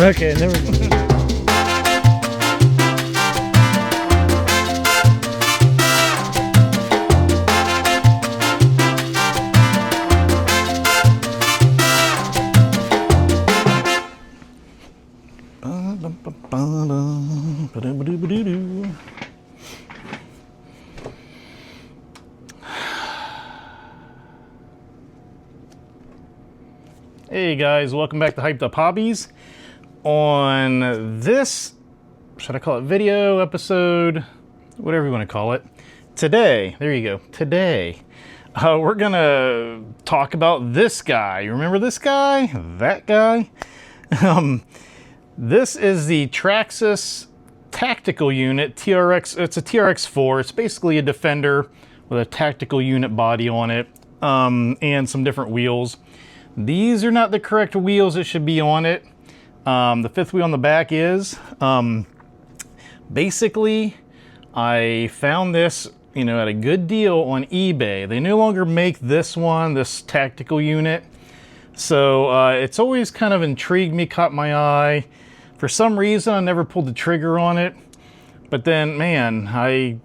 Okay, there we go. Hey guys, welcome back to Hyped Up Hobbies. On this, should I call it video, episode, whatever you want to call it, today, there you go, today, we're gonna talk about this guy. You remember this guy? That guy? This is the Traxxas tactical unit, TRX, it's a TRX4. It's basically a Defender with a tactical unit body on it, and some different wheels. These are not the correct wheels that should be on it. The fifth wheel on the back is. Basically, I found this, at a good deal on eBay. They no longer make this one, this tactical unit. So it's always kind of intrigued me, caught my eye. For some reason, I never pulled the trigger on it. But then, man, I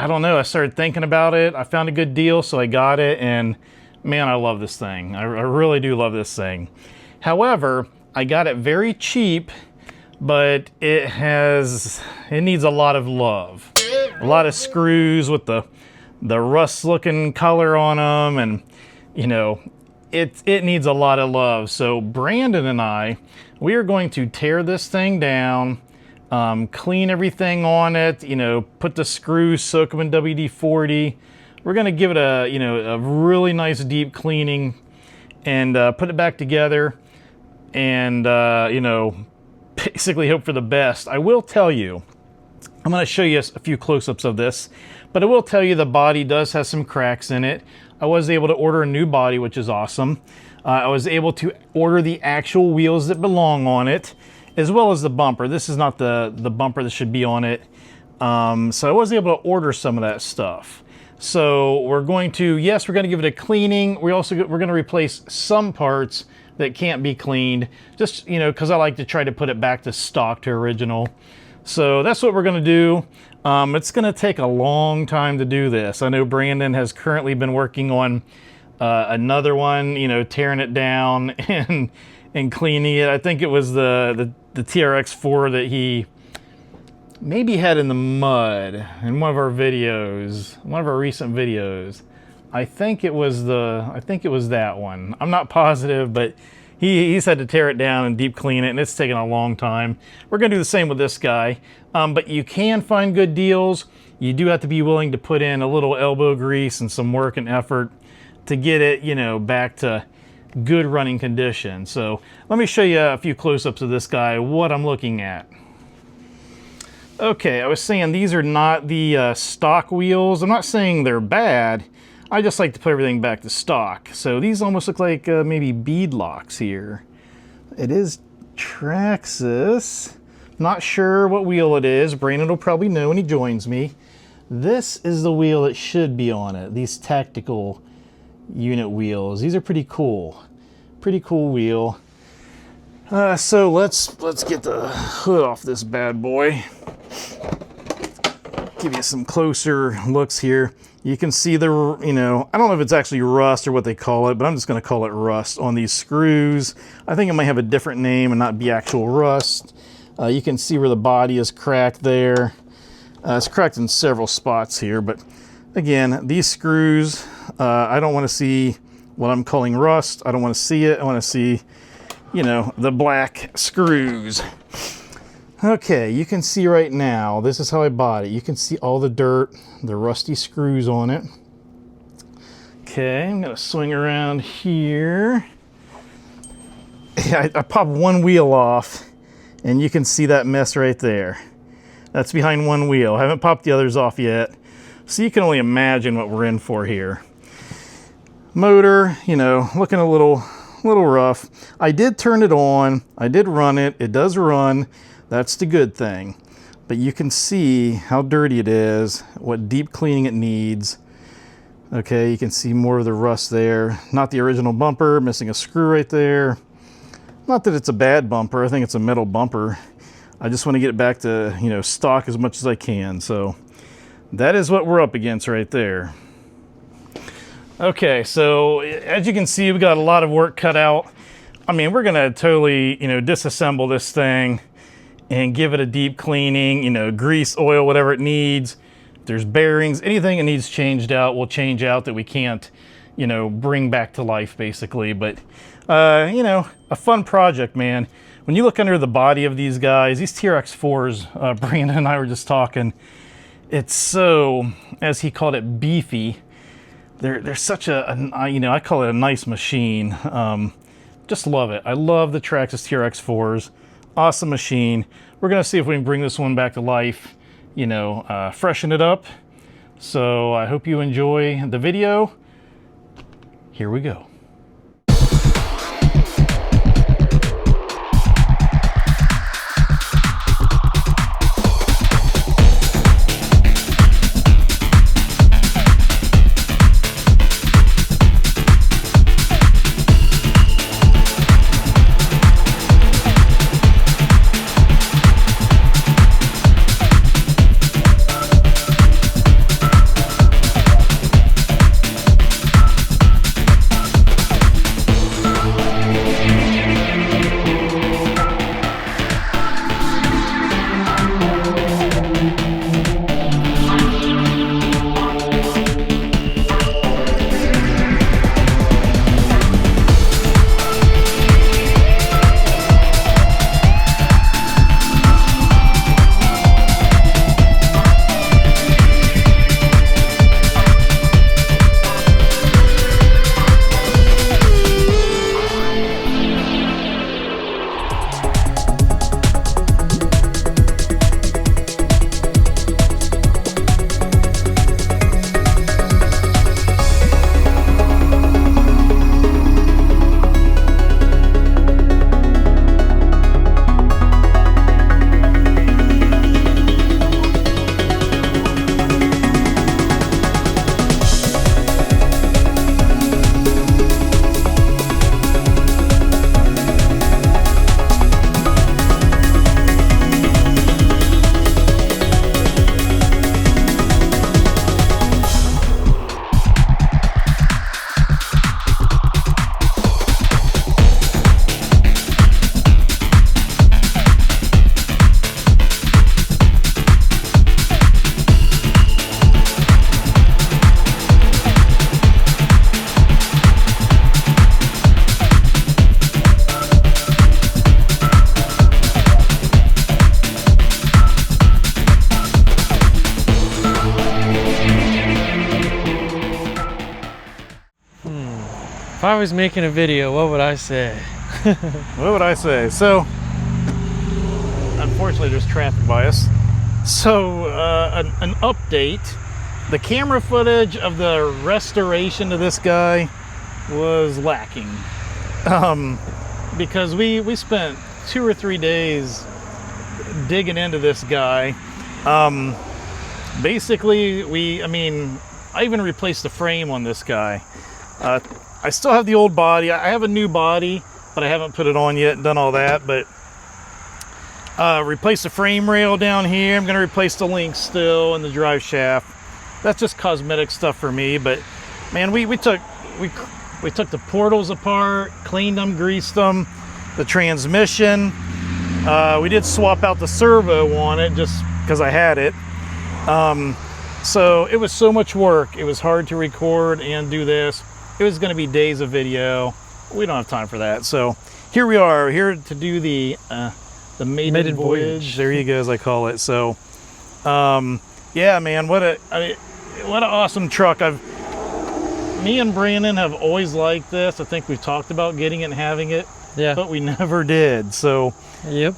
don't know. I started thinking about it. I found a good deal, so I got it. And man, I love this thing. I really do love this thing. However, I got it very cheap, but it needs a lot of love. A lot of screws with the rust looking color on them, and it needs a lot of love. So Brandon and I, we are going to tear this thing down, clean everything on it, put the screws, soak them in WD-40. We're going to give it a really nice deep cleaning and put it back together and, basically hope for the best. I will tell you, I'm going to show you a few close-ups of this, but I will tell you the body does have some cracks in it. I was able to order a new body, which is awesome. I was able to order the actual wheels that belong on it, as well as the bumper. This is not the bumper that should be on it. So I was able to order some of that stuff. So we're going to give it a cleaning. We're going to replace some parts that can't be cleaned, just, because I like to try to put it back to stock, to original. So that's what we're going to do. It's going to take a long time to do this. I know Brandon has currently been working on another one, tearing it down and cleaning it. I think it was the TRX4 that he maybe had in the mud in one of our videos, one of our recent videos. I think it was that one. I'm not positive, but he's had to tear it down and deep clean it, and it's taken a long time. We're gonna do the same with this guy, but you can find good deals. You do have to be willing to put in a little elbow grease and some work and effort to get it, back to good running condition. So let me show you a few close-ups of this guy, what I'm looking at. Okay, I was saying these are not the stock wheels. I'm not saying they're bad. I just like to put everything back to stock. So these almost look like maybe bead locks here. It is Traxxas. Not sure what wheel it is. Brandon will probably know when he joins me. This is the wheel that should be on it. These tactical unit wheels. These are pretty cool. Pretty cool wheel. So let's get the hood off this bad boy. Give you some closer looks here. You can see the, I don't know if it's actually rust or what they call it, but I'm just going to call it rust on these screws. I think it might have a different name and not be actual rust. You can see where the body is cracked there. It's cracked in several spots here, but again, these screws, I don't want to see what I'm calling rust. I don't want to see it. I want to see, the black screws. Okay, you can see right now, this is how I bought it. You can see all the dirt, the rusty screws on it. Okay, I'm gonna swing around here. I popped one wheel off, and you can see that mess right there. That's behind one wheel. I haven't popped the others off yet. So you can only imagine what we're in for here. Motor, looking a little rough. I did turn it on. I did run it. It does run. That's the good thing. But you can see how dirty it is, what deep cleaning it needs. Okay, you can see more of the rust there. Not the original bumper, missing a screw right there. Not that it's a bad bumper. I think it's a metal bumper. I just want to get it back to, you know, stock as much as I can. So that is what we're up against right there. Okay, so as you can see, we got a lot of work cut out. I mean, we're gonna totally, you know, disassemble this thing and give it a deep cleaning, you know, grease, oil, whatever it needs. If there's bearings, anything that needs changed out, we'll change out that we can't, you know, bring back to life, basically. But, you know, a fun project, man. When you look under the body of these guys, these TRX4s, Brandon and I were just talking, it's so, as he called it, beefy. They're such a, you know, I call it a nice machine. Just love it. I love the Traxxas TRX4s. Awesome machine. We're gonna see if we can bring this one back to life, you know, freshen it up. So I hope you enjoy the video. Here we go. If I was making a video, what would I say? What would I say? So, unfortunately, there's traffic by us. So, an update. The camera footage of the restoration of this guy was lacking. Because we spent 2 or 3 days digging into this guy. Basically, I mean, I even replaced the frame on this guy. I still have the old body. I have a new body, but I haven't put it on yet and done all that. But replace the frame rail down here. I'm going to replace the links still and the drive shaft. That's just cosmetic stuff for me. But man, we took the portals apart, cleaned them, greased them, the transmission. We did swap out the servo on it just because I had it. So it was so much work. It was hard to record and do this. It was going to be days of video. We don't have time for that. So here we are, here to do the Maiden voyage. There you go, as I call it. So yeah, man, what an awesome truck. Me and Brandon have always liked this. I think we've talked about getting it and having it, yeah, but we never did. So yep.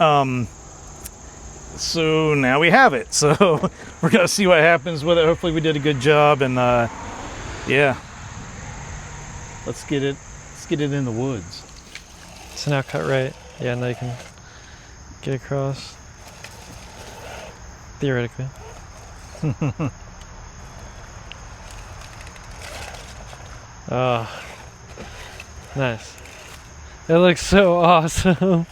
So now we have it. So we're gonna see what happens with it. Hopefully we did a good job, and yeah, let's get it in the woods. So now cut right. Yeah, now you can get across. Theoretically. Ah, nice. It looks so awesome.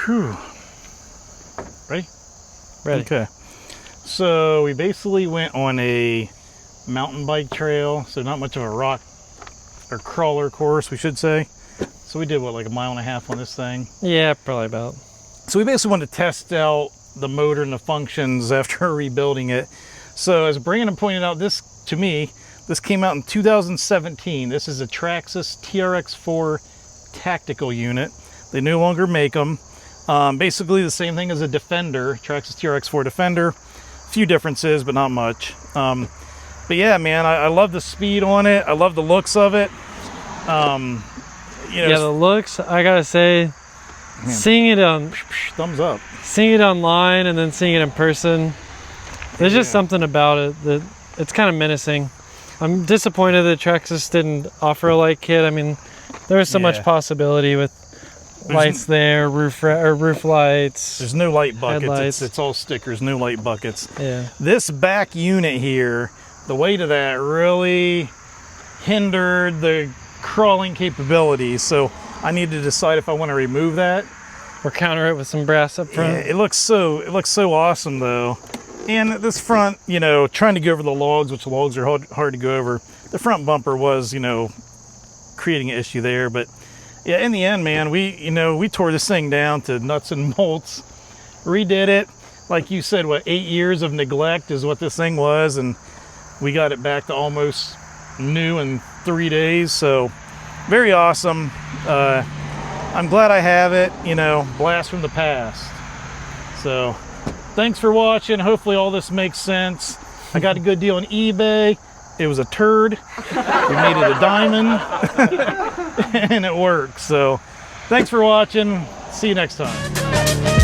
Whew. Ready? Ready. Okay. So we basically went on a mountain bike trail, so not much of a rock or crawler course, we should say. So we did what, like a mile and a half on this thing? Yeah, probably about. So we basically wanted to test out the motor and the functions after rebuilding it. So as Brandon pointed out, this to me, this came out in 2017. This is a Traxxas TRX4 tactical unit. They no longer make them. Basically the same thing as a Defender, Traxxas TRX4 Defender. A few differences, but not much. But yeah, man, I love the speed on it. I love the looks of it. You know, Yeah, the looks, I gotta say, man, seeing it on, thumbs up. seeing it online and then seeing it in person, there's just something about it that it's kind of menacing. I'm disappointed that Traxxas didn't offer a light kit. I mean, there was so much possibility with lights there, roof lights. There's no light buckets. Headlights. It's all stickers, no light buckets. Yeah. This back unit here, the weight of that really hindered the crawling capabilities. So I need to decide if I want to remove that Or counter it with some brass up front. Yeah, it looks so awesome though. And this front, you know, trying to go over the logs, which the logs are hard to go over. The front bumper was, you know, creating an issue there, but yeah, in the end, man, we tore this thing down to nuts and bolts, redid it. Like you said, what, 8 years of neglect is what this thing was, and we got it back to almost new in 3 days. So very awesome. I'm glad I have it, you know, blast from the past. So thanks for watching. Hopefully all this makes sense. I got a good deal on eBay. It was a turd. We made it a diamond. And it works. So thanks for watching. See you next time.